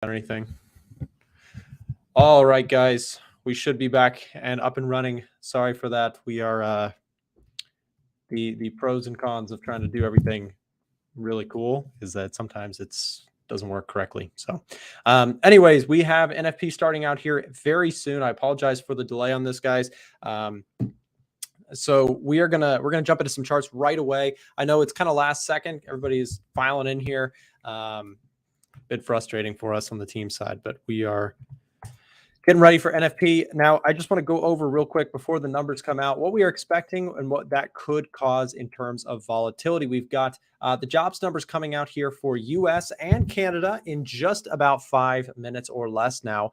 or anything. All right, guys, we should be back and up and running. Sorry for that. We are the pros and cons of trying to do everything really cool is that sometimes it's doesn't work correctly. So anyways, we have NFP starting out here very soon. I apologize for the delay on this, guys. So we're gonna jump into some charts right away. I know it's kind of last second. Everybody's filing in here. Bit frustrating for us on the team side, but we are getting ready for NFP. Now, I just want to go over real quick before the numbers come out, what we are expecting and what that could cause in terms of volatility. We've got the jobs numbers coming out here for US and Canada in just about 5 minutes or less now.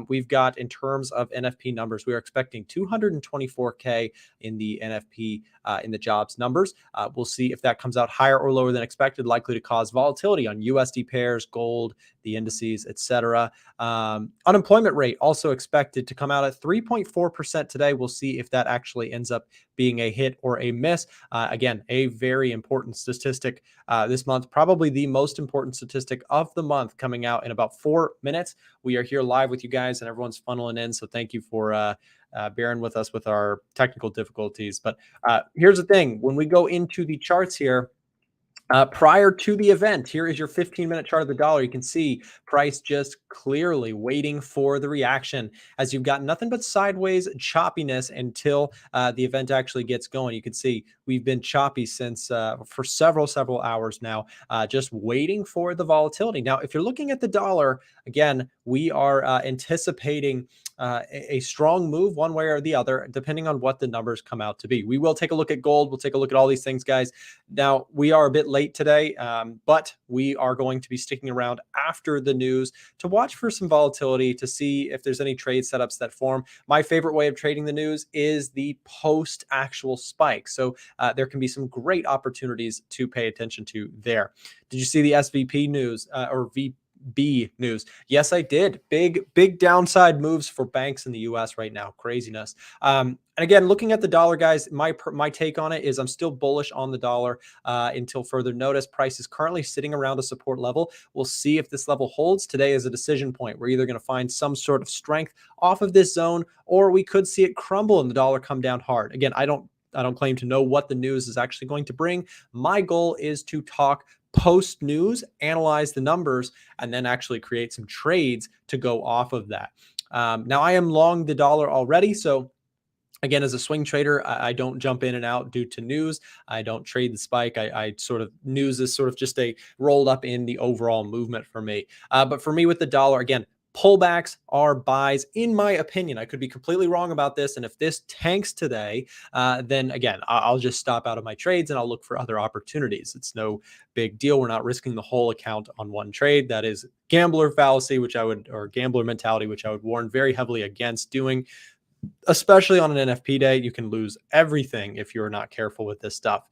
We've got, in terms of NFP numbers, we are expecting 224K in the NFP in the jobs numbers. We'll see if that comes out higher or lower than expected, likely to cause volatility on USD pairs, gold, the indices, etc. Unemployment rate also expected to come out at 3.4% today. We'll see if that actually ends up being a hit or a miss. Again, a very important statistic this month, probably the most important statistic of the month, coming out in about 4 minutes. We are here live with you guys and everyone's funneling in. So thank you for bearing with us with our technical difficulties. But here's the thing. When we go into the charts here, prior to the event, here is your 15-minute chart of the dollar. You can see price just clearly waiting for the reaction as you've got nothing but sideways choppiness until the event actually gets going. You can see we've been choppy since for several hours now, just waiting for the volatility. Now, if you're looking at the dollar, again, we are anticipating a strong move one way or the other, depending on what the numbers come out to be. We will take a look at gold. We'll take a look at all these things, guys. Now, we are a bit late today, but we are going to be sticking around after the news to watch for some volatility, to see if there's any trade setups that form. My favorite way of trading the news is the post-actual spike. So there can be some great opportunities to pay attention to there. Did you see the SVP news or B news? Yes, I did. Big downside moves for banks in the US right now. Craziness. And again, looking at the dollar, guys, my take on it is I'm still bullish on the dollar until further notice. Price is currently sitting around a support level. We'll see if this level holds. Today is a decision point. We're either going to find some sort of strength off of this zone, or we could see it crumble and the dollar come down hard. Again, I don't claim to know what the news is actually going to bring. My goal is to talk post news, analyze the numbers, and then actually create some trades to go off of that. Now, I am long the dollar already. So again, as a swing trader, I don't jump in and out due to news. I don't trade the spike. I sort of, news is sort of just a rolled up in the overall movement for me. But for me with the dollar, again, pullbacks are buys, in my opinion. I could be completely wrong about this. And if this tanks today, then again, I'll just stop out of my trades and I'll look for other opportunities. It's no big deal. We're not risking the whole account on one trade. That is gambler fallacy, or gambler mentality, which I would warn very heavily against doing. Especially on an NFP day, you can lose everything if you're not careful with this stuff.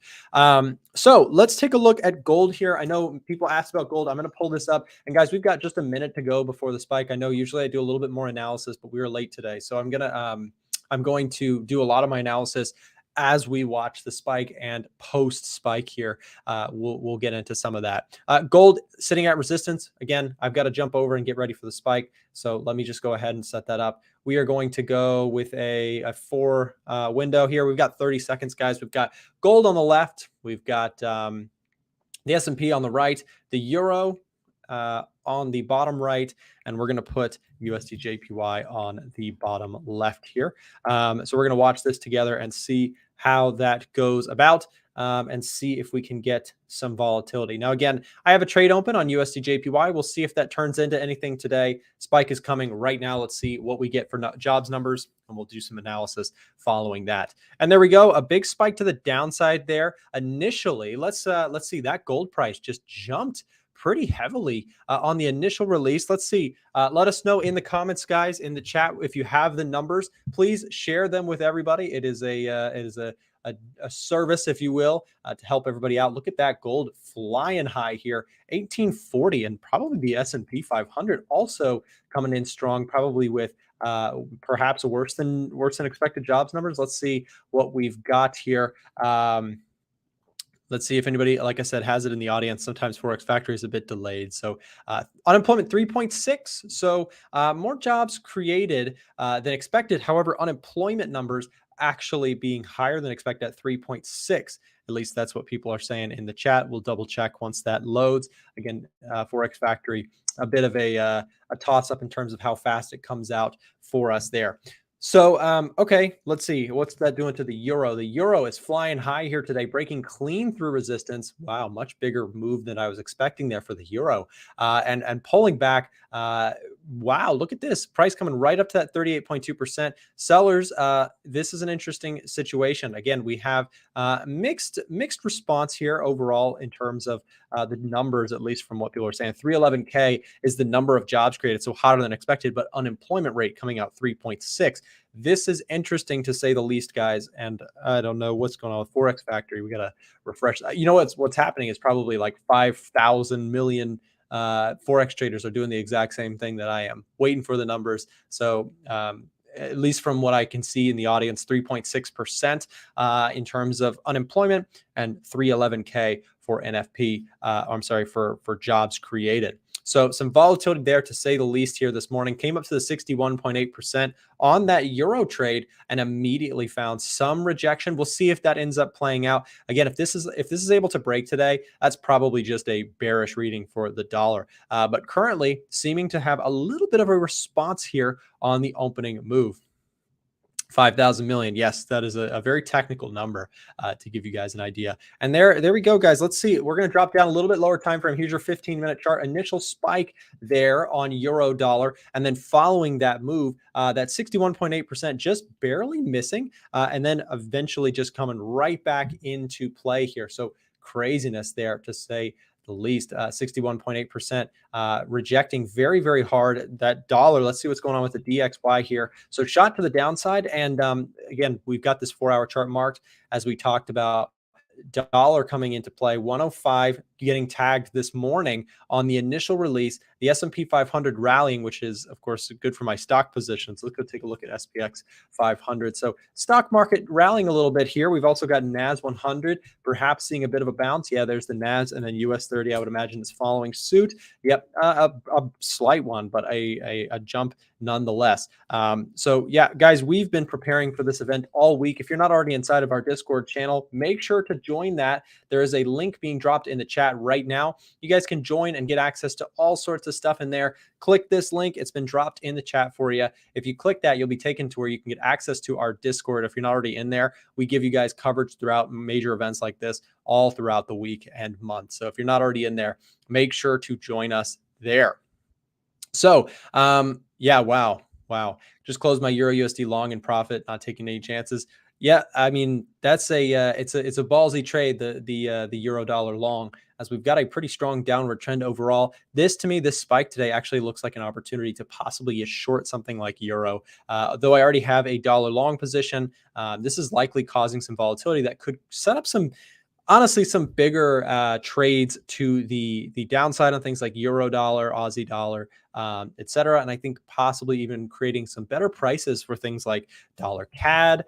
So let's take a look at gold here. I know people asked about gold. I'm going to pull this up. And guys, we've got just a minute to go before the spike. I know usually I do a little bit more analysis, but we were late today. So I'm going to do a lot of my analysis as we watch the spike and post spike here. We'll get into some of that. Gold sitting at resistance. Again, I've got to jump over and get ready for the spike. So let me just go ahead and set that up. We are going to go with a 4 window here. We've got 30 seconds, guys. We've got gold on the left. We've got the S&P on the right, the euro on the bottom right, and we're going to put USD JPY on the bottom left here. So we're going to watch this together and see how that goes about, and see if we can get some volatility. Now, again, I have a trade open on USD JPY. We'll see if that turns into anything today. Spike is coming right now. Let's see what we get for jobs numbers, and we'll do some analysis following that. And there we go, a big spike to the downside there. Initially, let's see, that gold price just jumped pretty heavily on the initial release. Let's see. Let us know in the comments, guys, in the chat, if you have the numbers. Please share them with everybody. It is a service, if you will, to help everybody out. Look at that gold flying high here, 1840, and probably the S&P 500 also coming in strong, probably with perhaps worse than expected jobs numbers. Let's see what we've got here. Let's see if anybody, like I said, has it in the audience. Sometimes Forex Factory is a bit delayed. So unemployment 3.6. So more jobs created than expected. However, unemployment numbers actually being higher than expected at 3.6. At least that's what people are saying in the chat. We'll double check once that loads. Again, Forex Factory, a bit of a toss up in terms of how fast it comes out for us there. So, okay, let's see. What's that doing to the euro? The euro is flying high here today, breaking clean through resistance. Wow, much bigger move than I was expecting there for the euro. And pulling back. Wow, look at this. Price coming right up to that 38.2%. Sellers, this is an interesting situation. Again, we have mixed response here overall in terms of the numbers, at least from what people are saying. 311K is the number of jobs created, so hotter than expected, but unemployment rate coming out 3.6. This is interesting to say the least, guys. And I don't know what's going on with Forex Factory. We got to refresh. You know what's happening is probably like 5,000 million Forex traders are doing the exact same thing that I am, waiting for the numbers. So at least from what I can see in the audience, 3.6% in terms of unemployment and 311K for NFP. I'm sorry, for jobs created. So some volatility there, to say the least, here this morning. Came up to the 61.8% on that euro trade and immediately found some rejection. We'll see if that ends up playing out. Again, if this is able to break today, that's probably just a bearish reading for the dollar. But currently seeming to have a little bit of a response here on the opening move. 5,000 million. Yes, that is a very technical number to give you guys an idea. And there we go, guys. Let's see. We're going to drop down a little bit lower time frame. Here's your 15-minute chart. Initial spike there on euro dollar. And then following that move, that 61.8% just barely missing. And then eventually just coming right back into play here. So craziness there, to say the least. 61.8% rejecting very, very hard that dollar. Let's see what's going on with the DXY here. So shot to the downside. And again, we've got this 4-hour chart marked, as we talked about. Dollar coming into play, 105 getting tagged this morning on the initial release. The S&P 500 rallying, which is, of course, good for my stock positions. Let's go take a look at SPX500. So stock market rallying a little bit here. We've also got NAS 100, perhaps seeing a bit of a bounce. Yeah, there's the NAS, and then US 30, I would imagine, is following suit. Yep, a slight one, but a jump nonetheless. So yeah, guys, we've been preparing for this event all week. If you're not already inside of our Discord channel, make sure to join that. There is a link being dropped in the chat right now. You guys can join and get access to all sorts of stuff in there. Click this link. It's been dropped in the chat for you. If you click that, you'll be taken to where you can get access to our Discord. If you're not already in there, we give you guys coverage throughout major events like this all throughout the week and month. So if you're not already in there, make sure to join us there. So yeah, wow. Just closed my EURUSD long in profit, not taking any chances. Yeah, I mean, that's it's a ballsy trade, the euro dollar long, as we've got a pretty strong downward trend overall. This, to me, this spike today actually looks like an opportunity to possibly get short something like euro. Though I already have a dollar long position, this is likely causing some volatility that could set up some, honestly, some bigger trades to the downside on things like euro dollar, Aussie dollar, etc. And I think possibly even creating some better prices for things like dollar CAD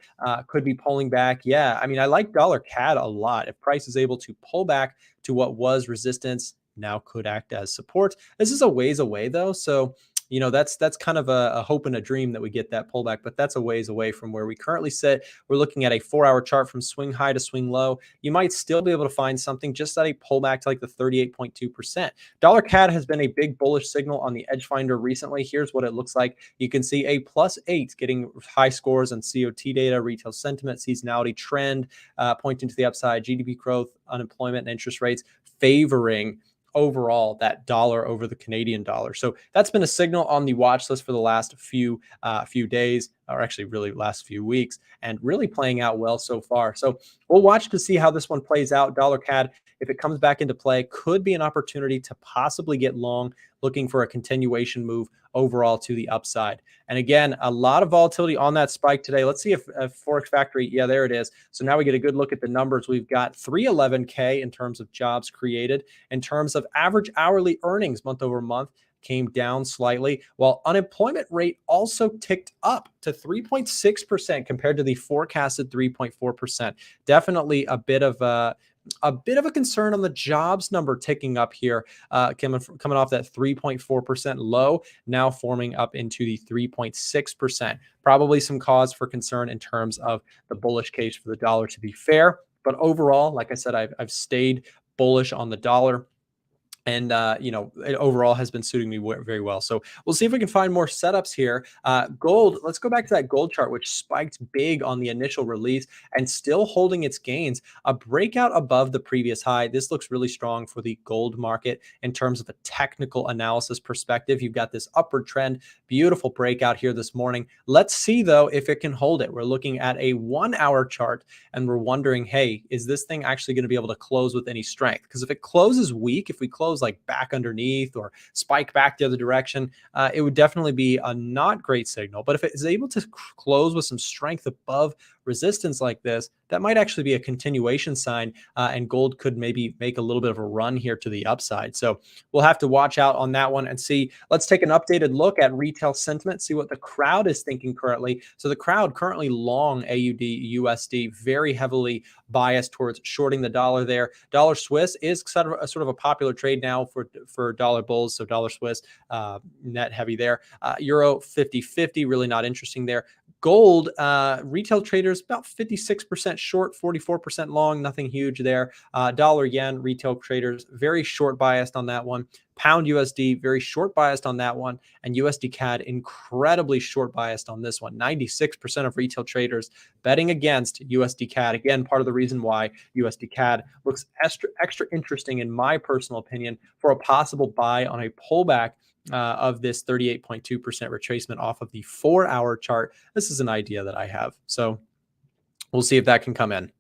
could be pulling back. Yeah, I mean, I like dollar CAD a lot. If price is able to pull back to what was resistance, now could act as support. This is a ways away, though. So, you know, that's kind of a hope and a dream that we get that pullback, but that's a ways away from where we currently sit. We're looking at a 4-hour chart from swing high to swing low. You might still be able to find something just at a pullback to like the 38.2%. Dollar CAD has been a big bullish signal on the edge finder recently. Here's what it looks like. You can see a +8 getting high scores on COT data, retail sentiment, seasonality trend, pointing to the upside, GDP growth, unemployment, and interest rates favoring overall that dollar over the Canadian dollar. So that's been a signal on the watch list for the last few days, or actually really last few weeks, and really playing out well so far. So we'll watch to see how this one plays out. Dollar CAD, if it comes back into play, could be an opportunity to possibly get long, looking for a continuation move overall to the upside. And again, a lot of volatility on that spike today. Let's see if Forex Factory, yeah, there it is. So now we get a good look at the numbers. We've got 311K in terms of jobs created. In terms of average hourly earnings month over month, came down slightly, while unemployment rate also ticked up to 3.6% compared to the forecasted 3.4%. Definitely a bit of a concern on the jobs number ticking up here, coming off that 3.4% low, now forming up into the 3.6%. Probably some cause for concern in terms of the bullish case for the dollar, to be fair. But overall, like I said, I've stayed bullish on the dollar. And, it overall has been suiting me very well. So we'll see if we can find more setups here. Gold, let's go back to that gold chart, which spiked big on the initial release and still holding its gains. A breakout above the previous high. This looks really strong for the gold market in terms of a technical analysis perspective. You've got this upward trend, beautiful breakout here this morning. Let's see, though, if it can hold it. We're looking at a 1-hour chart and we're wondering, hey, is this thing actually going to be able to close with any strength? Because if it closes weak, if we close like back underneath or spike back the other direction, it would definitely be a not great signal. But if it is able to close with some strength above resistance like this, that might actually be a continuation sign, and gold could maybe make a little bit of a run here to the upside. So we'll have to watch out on that one and see. Let's take an updated look at retail sentiment, see what the crowd is thinking currently. So the crowd currently long AUD USD, very heavily biased towards shorting the dollar there. Dollar Swiss is sort of a popular trade now for dollar bulls. So dollar Swiss net heavy there. Euro 50-50, really not interesting there. Gold, retail traders about 56% short, 44% long, nothing huge there. Dollar yen, retail traders very short biased on that one. Pound USD, very short biased on that one. And USD CAD, incredibly short biased on this one. 96% of retail traders betting against USD CAD. Again, part of the reason why USD CAD looks extra interesting, in my personal opinion, for a possible buy on a pullback of this 38.2% retracement off of the 4-hour chart. This is an idea that I have. So we'll see if that can come in.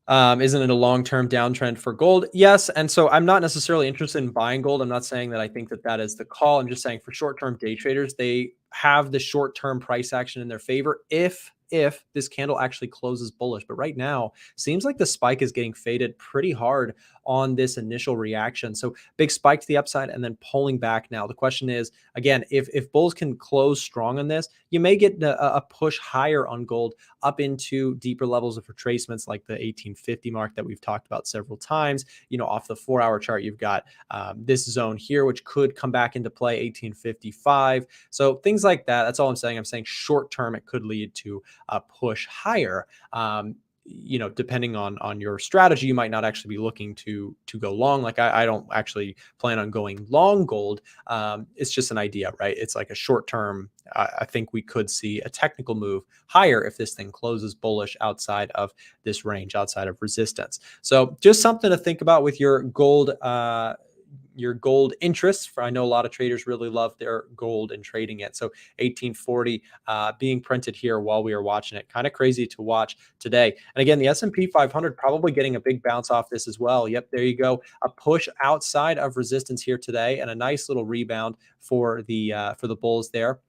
Isn't it a long-term downtrend for gold? Yes. And so I'm not necessarily interested in buying gold. I'm not saying that I think that that is the call. I'm just saying for short-term day traders, they have the short-term price action in their favor if this candle actually closes bullish. But right now, seems like the spike is getting faded pretty hard on this initial reaction. So big spike to the upside and then pulling back now. The question is, again, if bulls can close strong on this, you may get a push higher on gold up into deeper levels of retracements like the 1850 mark that we've talked about several times. Off the 4-hour chart, you've got this zone here, which could come back into play, 1855. So things like that. That's all I'm saying. I'm saying short term, it could lead to a push higher. Depending on your strategy, you might not actually be looking to go long. Like I don't actually plan on going long gold. It's just an idea, right? It's like a short term. I think we could see a technical move higher if this thing closes bullish outside of this range, outside of resistance. So just something to think about with your gold interests. I know a lot of traders really love their gold and trading it. So 1840 being printed here while we are watching it. Kind of crazy to watch today. And again, the S&P 500 probably getting a big bounce off this as well. Yep, there you go. A push outside of resistance here today and a nice little rebound for the bulls there.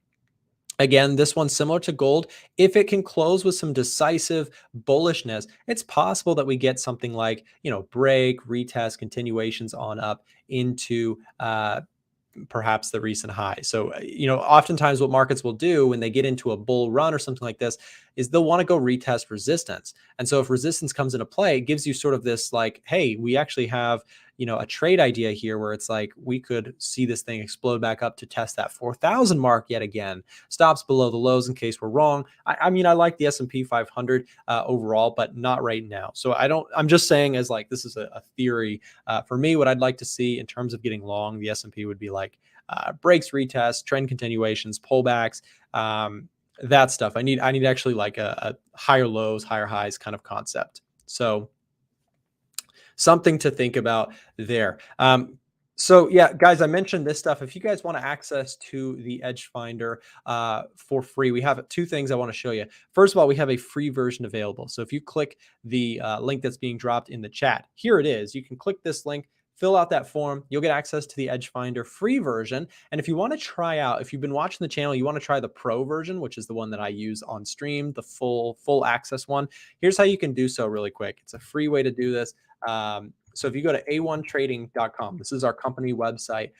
Again, this one's similar to gold. If it can close with some decisive bullishness, it's possible that we get something like, break, retest, continuations on up into perhaps the recent high. So, oftentimes what markets will do when they get into a bull run or something like this is they'll want to go retest resistance. And so if resistance comes into play, it gives you sort of this like, hey, we actually have, a trade idea here where it's like we could see this thing explode back up to test that 4,000 mark yet again. Stops below the lows in case we're wrong. I like the S&P 500 overall, but not right now. So I'm just saying as like, this is a theory. For me, what I'd like to see in terms of getting long, the S&P would be like breaks, retests, trend continuations, pullbacks, that stuff. I need actually like a higher lows, higher highs kind of concept. So something to think about there. So yeah, guys, I mentioned this stuff. If you guys want to access to the Edge Finder for free, we have 2 things I want to show you. First of all, we have a free version available. So if you click the link that's being dropped in the chat, here it is. You can click this link, fill out that form. You'll get access to the Edge Finder free version. And if you want to try out, if you've been watching the channel, you want to try the pro version, which is the one that I use on stream, the full access one. Here's how you can do so really quick. It's a free way to do this. So if you go to a1trading.com, this is our company website.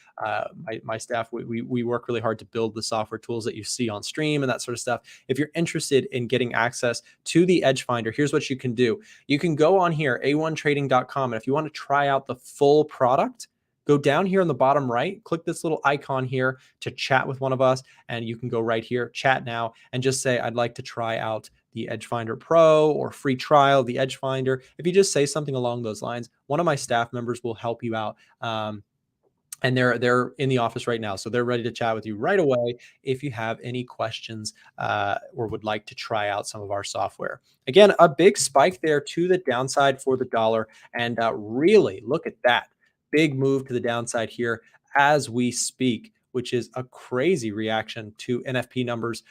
My staff, we work really hard to build the software tools that you see on stream and that sort of stuff. If you're interested in getting access to the Edge Finder, here's what you can do. You can go on here, a1trading.com, and if you want to try out the full product, go down here on the bottom right, click this little icon here to chat with one of us, and you can go right here, chat now, and just say, I'd like to try out the Edge Finder Pro or free trial, the Edge Finder. If you just say something along those lines, one of my staff members will help you out. And they're in the office right now, so they're ready to chat with you right away if you have any questions or would like to try out some of our software. Again, a big spike there to the downside for the dollar, and really look at that big move to the downside here as we speak, which is a crazy reaction to NFP numbers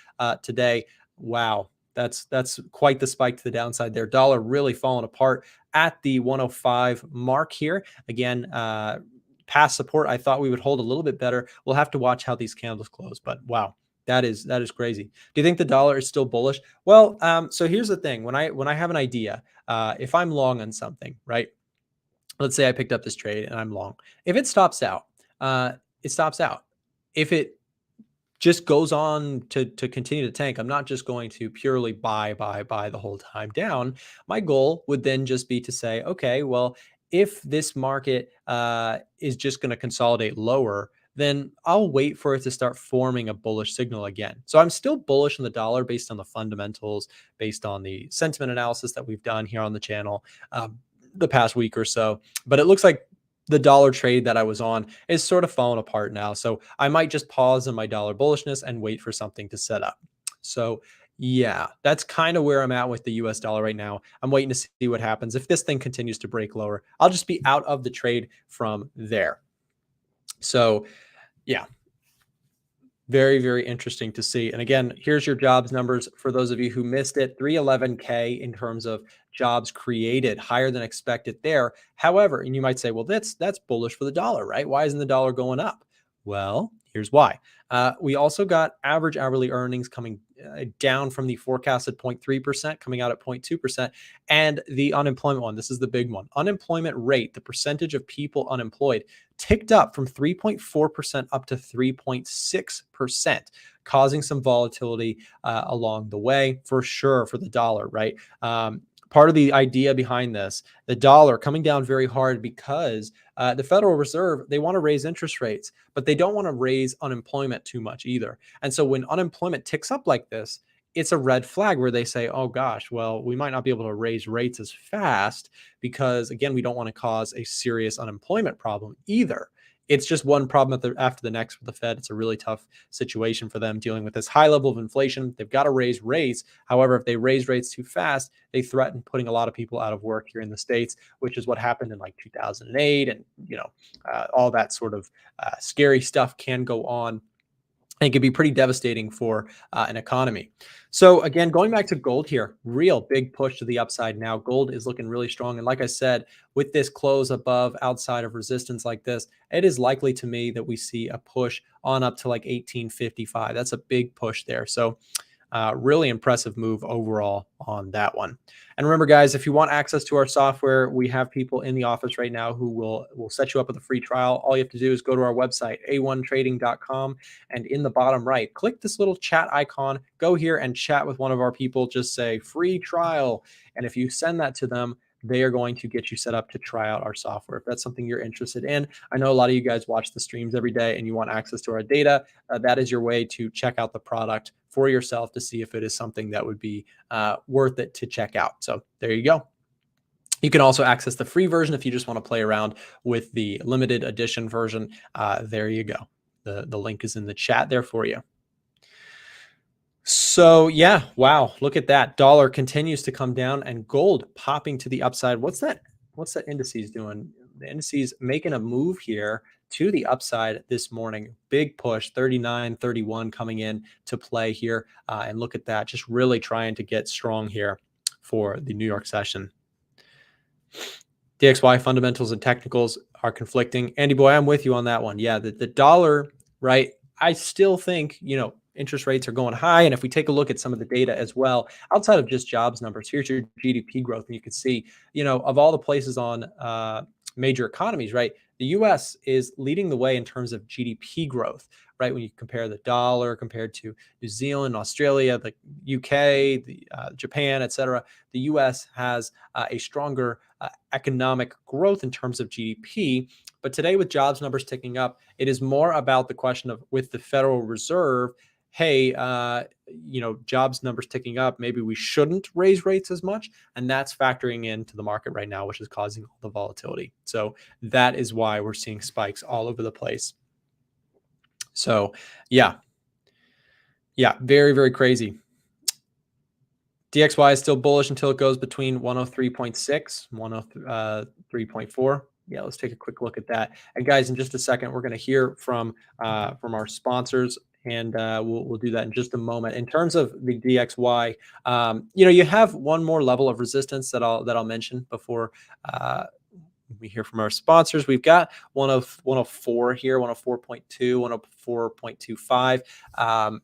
today. Wow. That's quite the spike to the downside there. Dollar really falling apart at the 105 mark here. Again, past support, I thought we would hold a little bit better. We'll have to watch how these candles close, but wow, that is crazy. Do you think the dollar is still bullish? Well, so here's the thing. When I have an idea, if I'm long on something, right? Let's say I picked up this trade and I'm long. If it stops out, it stops out. If it just goes on to continue to tank, I'm not just going to purely buy the whole time down. My goal would then just be to say, okay, well, if this market is just going to consolidate lower, then I'll wait for it to start forming a bullish signal again. So I'm still bullish on the dollar based on the fundamentals, based on the sentiment analysis that we've done here on the channel the past week or so. But it looks like the dollar trade that I was on is sort of falling apart now. So I might just pause in my dollar bullishness and wait for something to set up. So yeah, that's kind of where I'm at with the US dollar right now. I'm waiting to see what happens. If this thing continues to break lower, I'll just be out of the trade from there. So yeah, very, very interesting to see. And again, here's your jobs numbers for those of you who missed it. 311K in terms of jobs created, higher than expected there. However, and you might say, well, that's bullish for the dollar, right? Why isn't the dollar going up? Well, here's why. We also got average hourly earnings coming down from the forecasted 0.3%, coming out at 0.2%. And the unemployment one, this is the big one. Unemployment rate, the percentage of people unemployed, ticked up from 3.4% up to 3.6%, causing some volatility along the way for sure for the dollar, right? Part of the idea behind this, the dollar coming down very hard because the Federal Reserve, they want to raise interest rates, but they don't want to raise unemployment too much either. And so when unemployment ticks up like this, it's a red flag where they say, oh gosh, well, we might not be able to raise rates as fast because, again, we don't want to cause a serious unemployment problem either. It's just one problem after the next with the Fed. It's a really tough situation for them dealing with this high level of inflation. They've got to raise rates. However, if they raise rates too fast, they threaten putting a lot of people out of work here in the States, which is what happened in like 2008. And, all that sort of scary stuff can go on. And it can be pretty devastating for an economy. So again, going back to gold here, real big push to the upside now. Gold is looking really strong. And like I said, with this close above outside of resistance like this, it is likely to me that we see a push on up to like 1855. That's a big push there. So really impressive move overall on that one. And remember, guys, if you want access to our software, we have people in the office right now who will set you up with a free trial. All you have to do is go to our website, a1trading.com, and in the bottom right, click this little chat icon. Go here and chat with one of our people. Just say free trial. And if you send that to them, they are going to get you set up to try out our software. If that's something you're interested in, I know a lot of you guys watch the streams every day and you want access to our data. That is your way to check out the product for yourself to see if it is something that would be worth it to check out. So there you go. You can also access the free version if you just want to play around with the limited edition version. There you go. The link is in the chat there for you. So yeah, wow, look at that. Dollar continues to come down and gold popping to the upside. What's that indices doing? The indices making a move here to the upside this morning. Big push, 39.31 coming in to play here. And look at that, just really trying to get strong here for the New York session. DXY fundamentals and technicals are conflicting. Andy boy, I'm with you on that one. Yeah, the dollar, right? I still think, interest rates are going high. And if we take a look at some of the data as well, outside of just jobs numbers, here's your GDP growth. And you can see, of all the places on major economies, right? The US is leading the way in terms of GDP growth, right? When you compare the dollar compared to New Zealand, Australia, the UK, Japan, etc., the US has a stronger economic growth in terms of GDP. But today, with jobs numbers ticking up, it is more about the question of, with the Federal Reserve, hey, jobs numbers ticking up, maybe we shouldn't raise rates as much. And that's factoring into the market right now, which is causing all the volatility. So that is why we're seeing spikes all over the place. So yeah, very, very crazy. DXY is still bullish until it goes between 103.6, 103.4. Yeah, let's take a quick look at that. And guys, in just a second, we're going to hear from our sponsors, and we'll do that in just a moment. In terms of the DXY, you have one more level of resistance that I'll mention before we hear from our sponsors. We've got 104 here, 104.2, 104.25.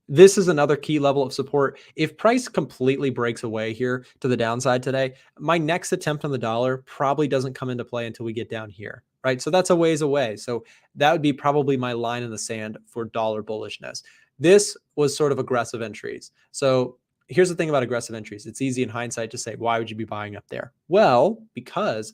This is another key level of support. If price completely breaks away here to the downside today, my next attempt on the dollar probably doesn't come into play until we get down here, right? So that's a ways away. So that would be probably my line in the sand for dollar bullishness. This was sort of aggressive entries. So here's the thing about aggressive entries. It's easy in hindsight to say, why would you be buying up there? Well, because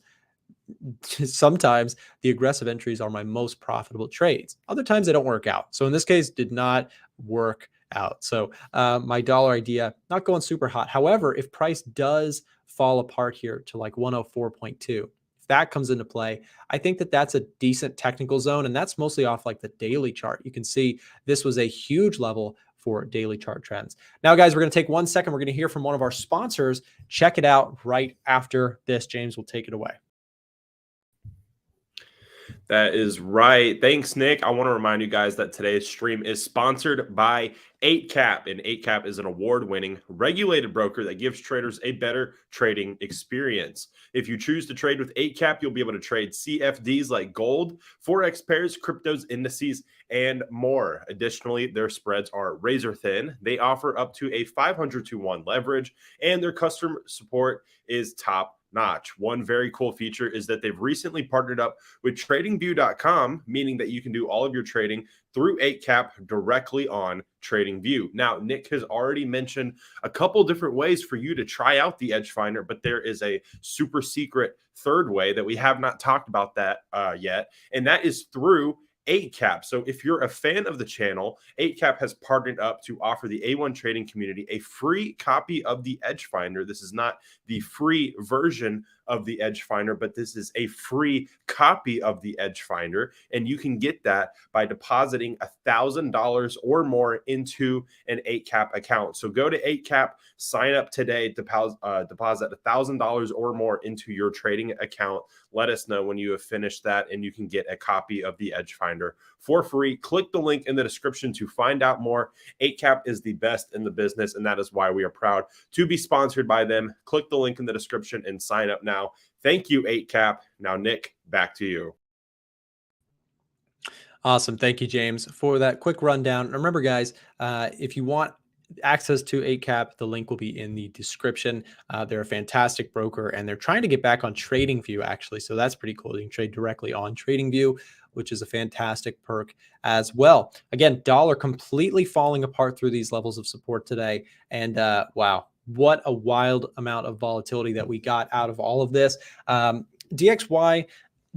sometimes the aggressive entries are my most profitable trades. Other times they don't work out. So in this case, did not work out. So my dollar idea, not going super hot. However, if price does fall apart here to like 104.2, if that comes into play, I think that that's a decent technical zone. And that's mostly off like the daily chart. You can see this was a huge level for daily chart trends. Now, guys, we're going to take 1 second. We're going to hear from one of our sponsors. Check it out right after this. James will take it away. That is right. Thanks, Nick. I want to remind you guys that today's stream is sponsored by 8cap, and 8cap is an award-winning regulated broker that gives traders a better trading experience. If you choose to trade with 8cap, you'll be able to trade CFDs like gold, Forex pairs, cryptos, indices, and more. Additionally, their spreads are razor thin. They offer up to a 500-to-1 leverage, and their customer support is top notch. One very cool feature is that they've recently partnered up with TradingView.com, meaning that you can do all of your trading through 8cap directly on TradingView. Now, Nick has already mentioned a couple different ways for you to try out the Edge Finder, but there is a super secret third way that we have not talked about that yet, and that is through 8cap. So if you're a fan of the channel, 8cap has partnered up to offer the A1 trading community a free copy of the Edge Finder. This is not the free version of the Edge Finder, but this is a free copy of the Edge Finder, and you can get that by depositing $1,000 or more into an 8cap account. So go to 8cap, sign up today, deposit $1,000 or more into your trading account. Let us know when you have finished that, and you can get a copy of the Edge Finder for free. Click the link in the description to find out more. 8cap is the best in the business, and that is why we are proud to be sponsored by them. Click the link in the description and sign up now. Thank you, 8cap. Now, Nick, back to you. Awesome. Thank you, James, for that quick rundown. Remember, guys, if you want access to 8cap, the link will be in the description. They're a fantastic broker, and they're trying to get back on TradingView, actually. So that's pretty cool. You can trade directly on TradingView, which is a fantastic perk as well. Again, dollar completely falling apart through these levels of support today. And wow, what a wild amount of volatility that we got out of all of this. DXY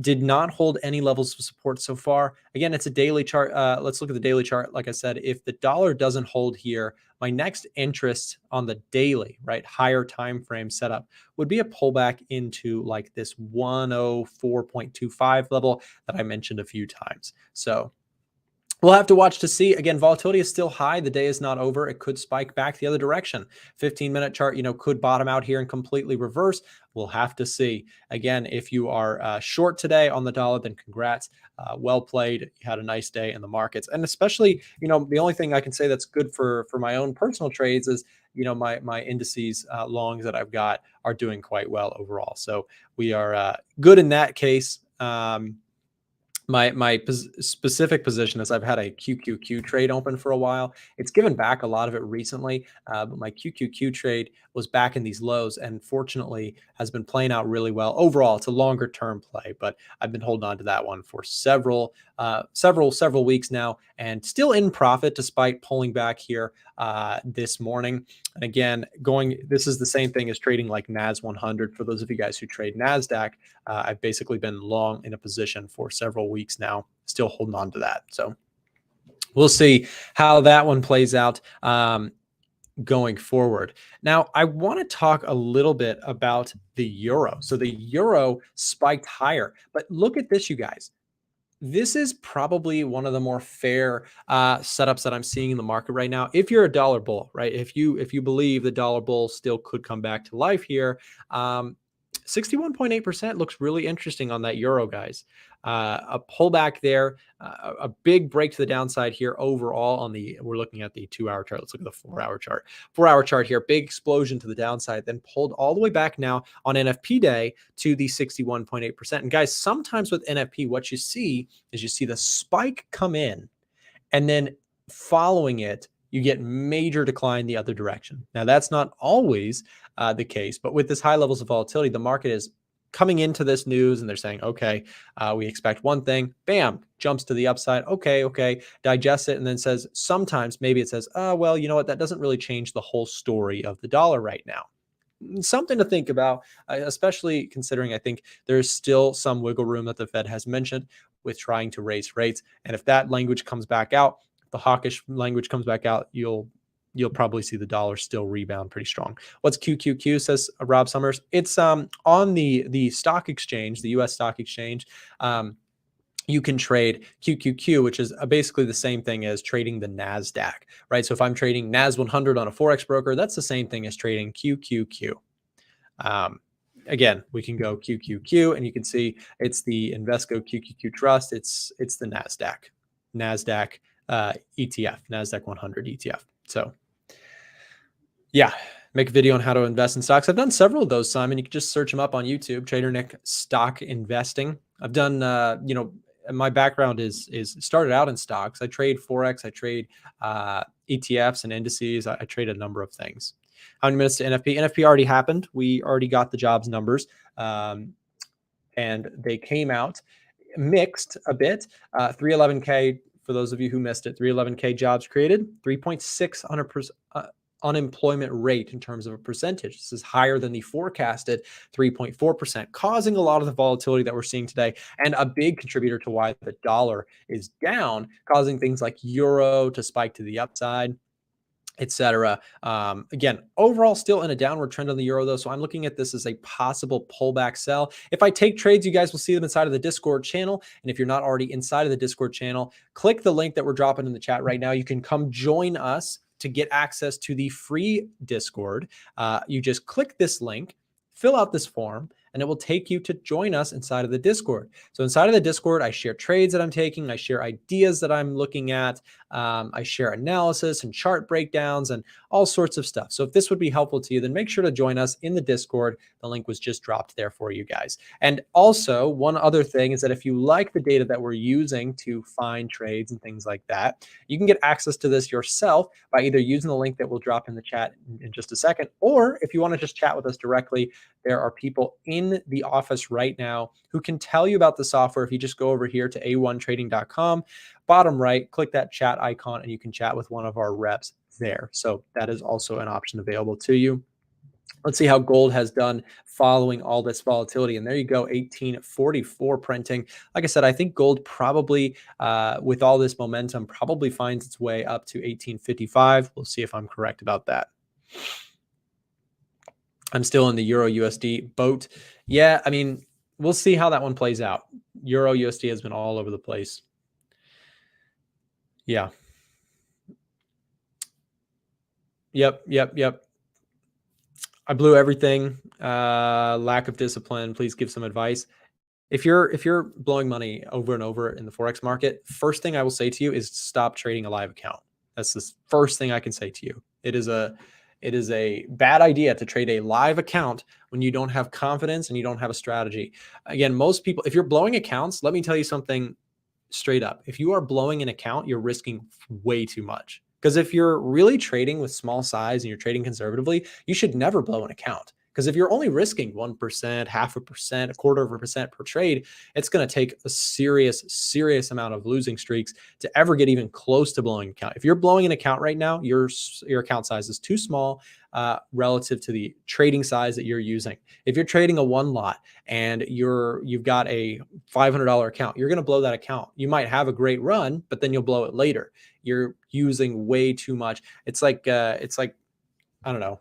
did not hold any levels of support so far. Again, it's a daily chart. Let's look at the daily chart. Like I said, if the dollar doesn't hold here, my next interest on the daily, right, higher time frame setup would be a pullback into like this 104.25 level that I mentioned a few times. So we'll have to watch to see. Again, volatility is still high. The day is not over. It could spike back the other direction. 15-minute chart, could bottom out here and completely reverse. We'll have to see. Again, if you are short today on the dollar, then congrats. Well played. You had a nice day in the markets. And especially, the only thing I can say that's good for my own personal trades is, my indices longs that I've got are doing quite well overall. So we are good in that case. my specific position is I've had a QQQ trade open for a while. It's given back a lot of it recently, but my QQQ trade was back in these lows and fortunately has been playing out really well. Overall, it's a longer term play, but I've been holding on to that one for several weeks now and still in profit despite pulling back here this morning. And again, this is the same thing as trading like NAS 100. For those of you guys who trade NASDAQ, I've basically been long in a position for several weeks now, still holding on to that. So we'll see how that one plays out going forward. Now, I want to talk a little bit about the euro. So the euro spiked higher, but look at this, you guys. This is probably one of the more fair setups that I'm seeing in the market right now. If you're a dollar bull, right? If you believe the dollar bull still could come back to life here, 61.8% looks really interesting on that euro, guys. A pullback there, a big break to the downside here overall on we're looking at the 2-hour chart. Let's look at the 4-hour chart. 4-hour chart here, big explosion to the downside, then pulled all the way back now on NFP day to the 61.8%. And guys, sometimes with NFP, what you see is you see the spike come in and then following it, you get major decline the other direction. Now, that's not always the case, but with this high levels of volatility, the market is coming into this news and they're saying, okay, we expect one thing, bam, jumps to the upside. Okay, digests it and then says, sometimes maybe it says, well, you know what, that doesn't really change the whole story of the dollar right now. Something to think about, especially considering I think there's still some wiggle room that the Fed has mentioned with trying to raise rates. And if that language comes back out, the hawkish language comes back out, you'll probably see the dollar still rebound pretty strong. What's QQQ, says Rob Summers? It's on the stock exchange, the US stock exchange. You can trade QQQ, which is basically the same thing as trading the NASDAQ, right? So if I'm trading NAS 100 on a Forex broker, that's the same thing as trading QQQ. Again, we can go QQQ and you can see it's the Invesco QQQ Trust. It's the NASDAQ ETF, NASDAQ 100 ETF. So yeah, make a video on how to invest in stocks. I've done several of those, Simon. You can just search them up on YouTube, Trader Nick Stock Investing. I've done, my background is started out in stocks. I trade Forex, I trade ETFs and indices. I trade a number of things. How many minutes to NFP? NFP already happened. We already got the jobs numbers, and they came out mixed a bit. 311K, for those of you who missed it, 311K jobs created, 3.6% unemployment rate in terms of a percentage. This is higher than the forecasted 3.4%, causing a lot of the volatility that we're seeing today, and a big contributor to why the dollar is down, causing things like euro to spike to the upside, etc. Again, overall still in a downward trend on the euro though. So I'm looking at this as a possible pullback sell. If I take trades, you guys will see them inside of the Discord channel. And if you're not already inside of the Discord channel, click the link that we're dropping in the chat right now. You can come join us to get access to the free Discord. You just click this link, fill out this form, and it will take you to join us inside of the Discord. So inside of the Discord, I share trades that I'm taking. I share ideas that I'm looking at. I share analysis and chart breakdowns and all sorts of stuff. So if this would be helpful to you, then make sure to join us in the Discord. The link was just dropped there for you guys. And also, one other thing is that if you like the data that we're using to find trades and things like that, you can get access to this yourself by either using the link that we'll drop in the chat in just a second, or if you want to just chat with us directly, there are people in the office right now who can tell you about the software. If you just go over here to a1trading.com, bottom right, click that chat icon, and you can chat with one of our reps there. So that is also an option available to you. Let's see how gold has done following all this volatility. And there you go, 1844 printing. Like I said, I think gold probably, with all this momentum, probably finds its way up to 1855. We'll see if I'm correct about that. I'm still in the Euro USD boat. Yeah, I mean, we'll see how that one plays out. Euro USD has been all over the place. Yeah. Yep. I blew everything. Lack of discipline. Please give some advice. If you're blowing money over and over in the Forex market, first thing I will say to you is stop trading a live account. That's the first thing I can say to you. It is a bad idea to trade a live account when you don't have confidence and you don't have a strategy. Again, most people, if you're blowing accounts, let me tell you something straight up, if you are blowing an account, you're risking way too much. Because if you're really trading with small size and you're trading conservatively, you should never blow an account. Because if you're only risking 1%, 0.5%, 1/4% per trade, it's going to take a serious amount of losing streaks to ever get even close to blowing an account. If you're blowing an account right now, your account size is too small relative to the trading size that you're using. If you're trading a one lot and you've got a $500 account, you're going to blow that account. You might have a great run, but then you'll blow it later. You're using way too much. It's like I don't know,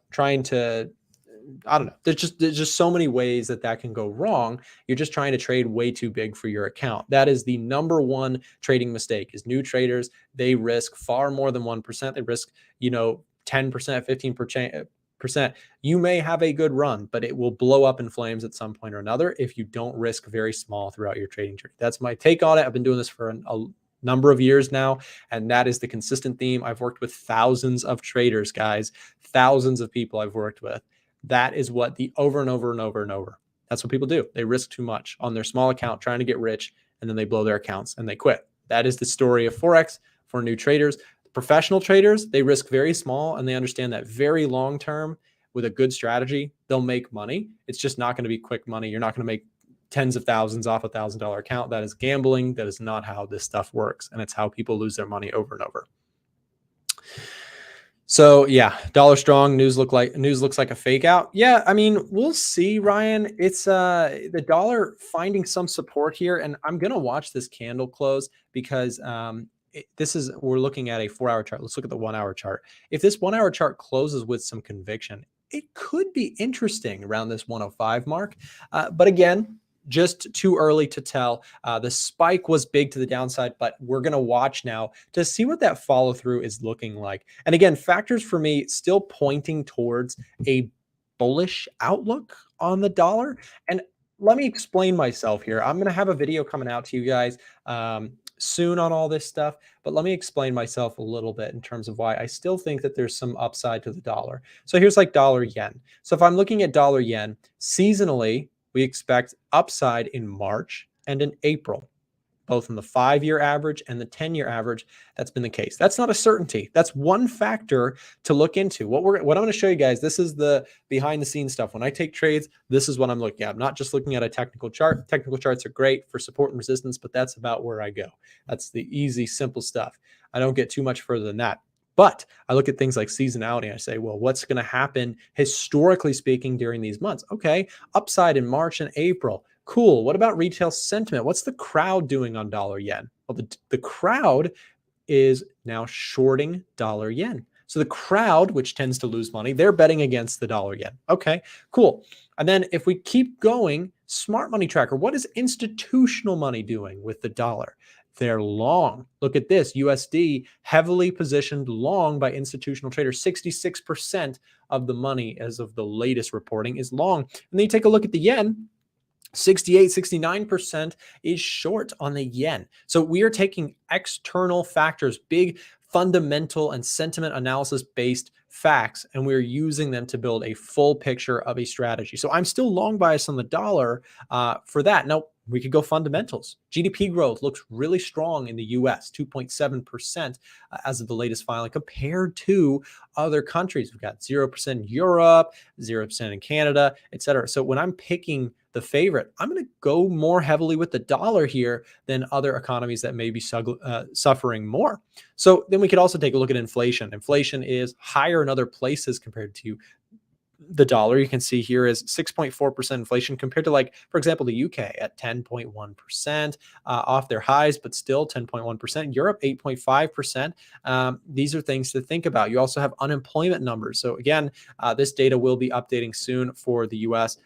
I don't know. There's just so many ways that can go wrong. You're just trying to trade way too big for your account. That is the number one trading mistake. Is new traders, they risk far more than 1%. They risk 10%, 15%. You may have a good run, but it will blow up in flames at some point or another if you don't risk very small throughout your trading journey. That's my take on it. I've been doing this for a number of years now, and that is the consistent theme. I've worked with thousands of traders, guys, thousands of people I've worked with. That is what the over and over and over and over. That's what people do. They risk too much on their small account trying to get rich, and then they blow their accounts and they quit. That is the story of Forex for new traders. Professional traders, they risk very small, and they understand that very long term with a good strategy, they'll make money. It's just not going to be quick money. You're not going to make tens of thousands off $1,000 account. That is gambling. That is not how this stuff works. And it's how people lose their money over and over. So yeah, dollar strong. News looks like a fake out. Yeah, I mean, we'll see, Ryan. It's the dollar finding some support here, and I'm gonna watch this candle close because we're looking at a 4-hour chart. Let's look at the 1-hour chart. If this 1-hour chart closes with some conviction, it could be interesting around this 105 mark. But again, just too early to tell. The spike was big to the downside, but we're going to watch now to see what that follow through is looking like. And again, factors for me still pointing towards a bullish outlook on the dollar. And let me explain myself here. I'm going to have a video coming out to you guys soon on all this stuff, but let me explain myself a little bit in terms of why I still think that there's some upside to the dollar. So here's like dollar yen. So if I'm looking at dollar yen seasonally, we expect upside in March and in April, both in the 5-year average and the 10-year average. That's been the case. That's not a certainty. That's one factor to look into. What I'm going to show you guys, this is the behind the scenes stuff. When I take trades, this is what I'm looking at. I'm not just looking at a technical chart. Technical charts are great for support and resistance, but that's about where I go. That's the easy, simple stuff. I don't get too much further than that. But I look at things like seasonality and I say, well, what's going to happen historically speaking during these months? Okay, upside in March and April. Cool. What about retail sentiment? What's the crowd doing on dollar yen? Well, the crowd is now shorting dollar yen. So the crowd, which tends to lose money, they're betting against the dollar yen. Okay, cool. And then if we keep going, smart money tracker, what is institutional money doing with the dollar? They're long. Look at this, USD heavily positioned long by institutional traders. 66% of the money as of the latest reporting is long. And then you take a look at the yen, 68, 69% is short on the yen. So we are taking external factors, big fundamental and sentiment analysis based facts, and we're using them to build a full picture of a strategy. So I'm still long biased on the dollar for that. Now, we could go fundamentals. GDP growth looks really strong in the US, 2.7% as of the latest filing compared to other countries. We've got 0% in Europe, 0% in Canada, et cetera. So when I'm picking the favorite, I'm going to go more heavily with the dollar here than other economies that may be suffering more. So then we could also take a look at inflation. Inflation is higher in other places compared to the dollar. You can see here is 6.4% inflation compared to, like, for example, the UK at 10.1% off their highs, but still 10.1%. Europe, 8.5%. These are things to think about. You also have unemployment numbers. So again, this data will be updating soon for the US.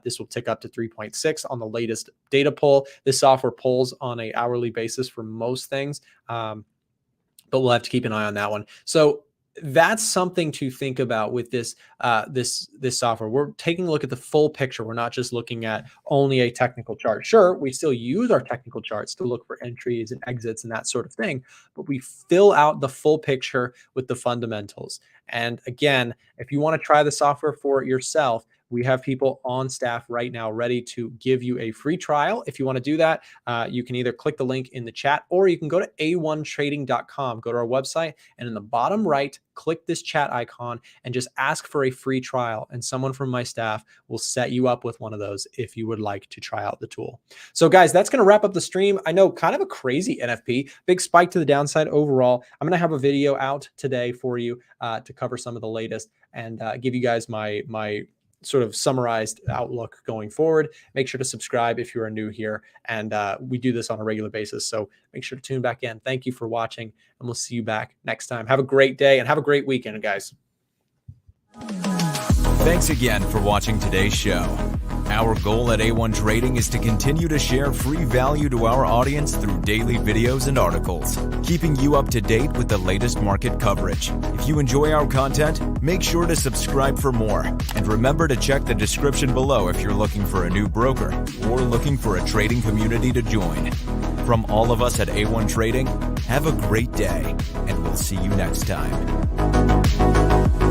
This will tick up to 3.6 on the latest data poll. This software polls on an hourly basis for most things, but we'll have to keep an eye on that one. So that's something to think about with this software. We're taking a look at the full picture. We're not just looking at only a technical chart. Sure, we still use our technical charts to look for entries and exits and that sort of thing, but we fill out the full picture with the fundamentals. And again, if you want to try the software for yourself, We have people on staff right now ready to give you a free trial. If you want to do that, you can either click the link in the chat or you can go to a1trading.com, go to our website, and in the bottom right, click this chat icon and just ask for a free trial. And someone from my staff will set you up with one of those if you would like to try out the tool. So guys, that's going to wrap up the stream. I know, kind of a crazy NFP, big spike to the downside overall. I'm going to have a video out today for you to cover some of the latest and give you guys my sort of summarized outlook going forward. Make sure to subscribe if you are new here. And we do this on a regular basis. So make sure to tune back in. Thank you for watching, and we'll see you back next time. Have a great day and have a great weekend, guys. Thanks again for watching today's show. Our goal at A1 Trading is to continue to share free value to our audience through daily videos and articles, keeping you up to date with the latest market coverage. If you enjoy our content, make sure to subscribe for more. And remember to check the description below if you're looking for a new broker or looking for a trading community to join. From all of us at A1 Trading, have a great day, and we'll see you next time.